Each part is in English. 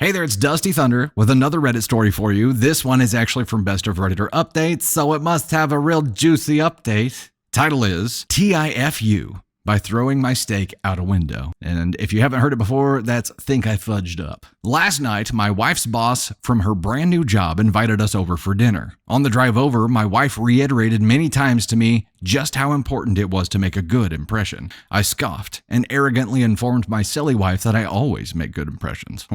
Hey there, it's Dusty Thunder with another Reddit story for you. This one is actually from Best of Redditor Updates, so it must have a real juicy update. Title is TIFU, by throwing my steak out a window. And if you haven't heard it before, that's Think I Fudged Up. Last night, my wife's boss from her brand new job invited us over for dinner. On the drive over, my wife reiterated many times to me just how important it was to make a good impression. I scoffed and arrogantly informed my silly wife that I always make good impressions.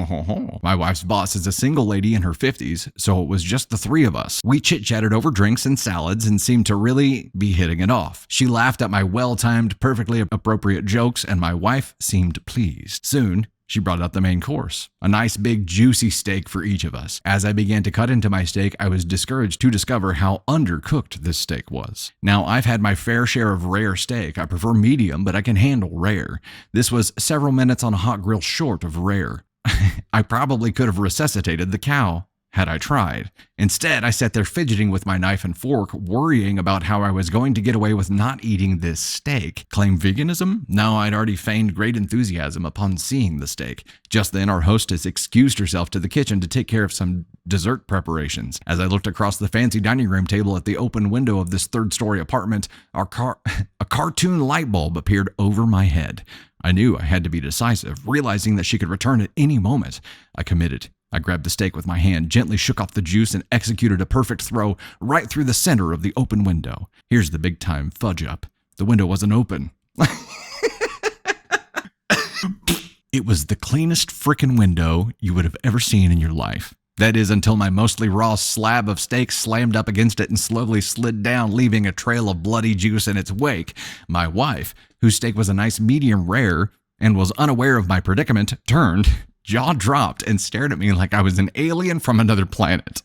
My wife's boss is a single lady in her 50s, so it was just the three of us. We chit-chatted over drinks and salads and seemed to really be hitting it off. She laughed at my well-timed, perfectly appropriate jokes, and my wife seemed pleased. Soon, she brought up the main course, a nice big juicy steak for each of us. As I began to cut into my steak, I was discouraged to discover how undercooked this steak was. Now, I've had my fair share of rare steak. I prefer medium, but I can handle rare. This was several minutes on a hot grill short of rare. I probably could have resuscitated the cow had I tried. Instead, I sat there fidgeting with my knife and fork, worrying about how I was going to get away with not eating this steak. Claim veganism? No, I'd already feigned great enthusiasm upon seeing the steak. Just then, our hostess excused herself to the kitchen to take care of some dessert preparations. As I looked across the fancy dining room table at the open window of this third-story apartment, a cartoon light bulb appeared over my head. I knew I had to be decisive, realizing that she could return at any moment. I committed. I grabbed the steak with my hand, gently shook off the juice, and executed a perfect throw right through the center of the open window. Here's the big-time fudge up. The window wasn't open. It was the cleanest frickin' window you would have ever seen in your life. That is, until my mostly raw slab of steak slammed up against it and slowly slid down, leaving a trail of bloody juice in its wake. My wife, whose steak was a nice medium rare and was unaware of my predicament, turned, jaw dropped, and stared at me like I was an alien from another planet.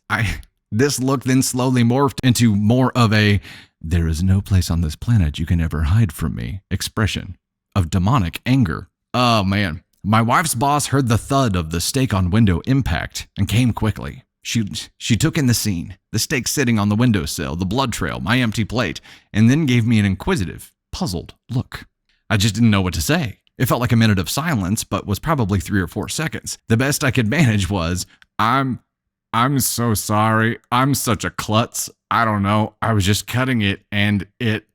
This look then slowly morphed into more of a "there is no place on this planet you can ever hide from me" expression of demonic anger. Oh man. My wife's boss heard the thud of the steak on window impact and came quickly. She took in the scene, the steak sitting on the windowsill, the blood trail, my empty plate, and then gave me an inquisitive, puzzled look. I just didn't know what to say. It felt like a minute of silence, but was probably 3 or 4 seconds. The best I could manage was, I'm so sorry. I'm such a klutz. I don't know. I was just cutting it and it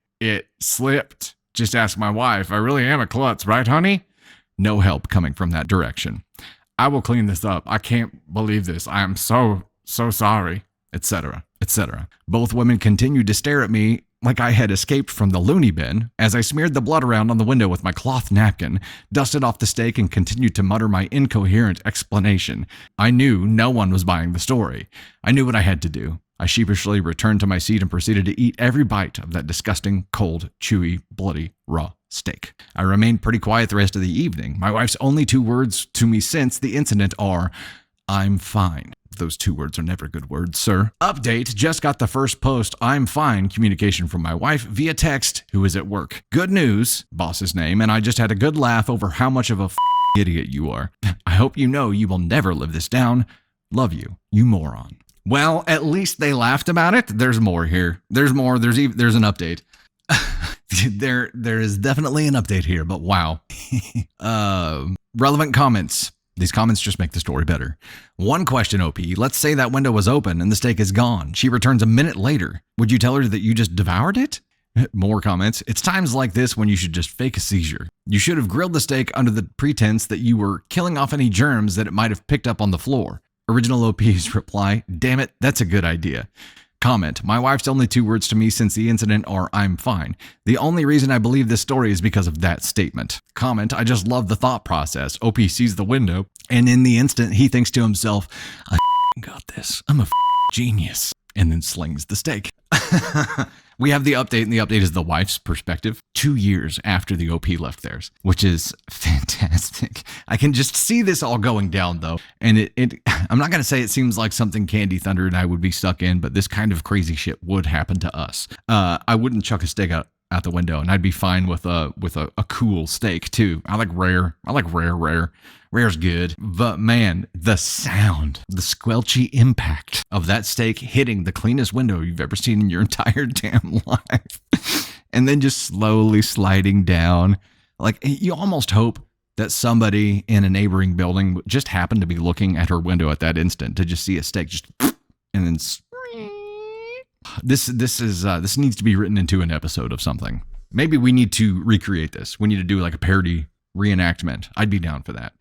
slipped. Just ask my wife. I really am a klutz, right, honey? No help coming from that direction. I will clean this up. I can't believe this. I am so sorry, etc., etc. Both women continued to stare at me like I had escaped from the loony bin as I smeared the blood around on the window with my cloth napkin, dusted off the steak, and continued to mutter my incoherent explanation. I knew no one was buying the story. I knew what I had to do. I sheepishly returned to my seat and proceeded to eat every bite of that disgusting, cold, chewy, bloody, raw steak. I remained pretty quiet the rest of the evening. My wife's only 2 words to me since the incident are, "I'm fine." Those 2 words are never good words, sir. Update, just got the first post "I'm fine" communication from my wife via text, who is at work. Good news, boss's name, and I just had a good laugh over how much of a idiot you are. I hope you know you will never live this down. Love you, you moron. Well, at least they laughed about it. There's more here. There's more. There's an update. There is definitely an update here, but wow. Relevant comments. These comments just make the story better. One question, OP. Let's say that window was open and the steak is gone. She returns a minute later. Would you tell her that you just devoured it? More comments. It's times like this when you should just fake a seizure. You should have grilled the steak under the pretense that you were killing off any germs that it might have picked up on the floor. Original OP's reply, "Damn it, that's a good idea." Comment, my wife's only 2 words to me since the incident are "I'm fine." The only reason I believe this story is because of that statement. Comment, I just love the thought process. OP sees the window, and in the instant, he thinks to himself, "I got this. I'm a genius." And then slings the steak. We have the update, and the update is the wife's perspective 2 years after the OP left theirs, which is fantastic. I can just see this all going down, though. And I'm not going to say it seems like something Candy Thunder and I would be stuck in, but this kind of crazy shit would happen to us. I wouldn't chuck a steak out the window, and I'd be fine with a cool steak, too. I like rare. Rare's good. But man, the sound, the squelchy impact of that steak hitting the cleanest window you've ever seen in your entire damn life. And then just slowly sliding down. Like, you almost hope that somebody in a neighboring building just happened to be looking at her window at that instant to just see a steak just and then this needs to be written into an episode of something. Maybe we need to recreate this. We need to do like a parody reenactment. I'd be down for that.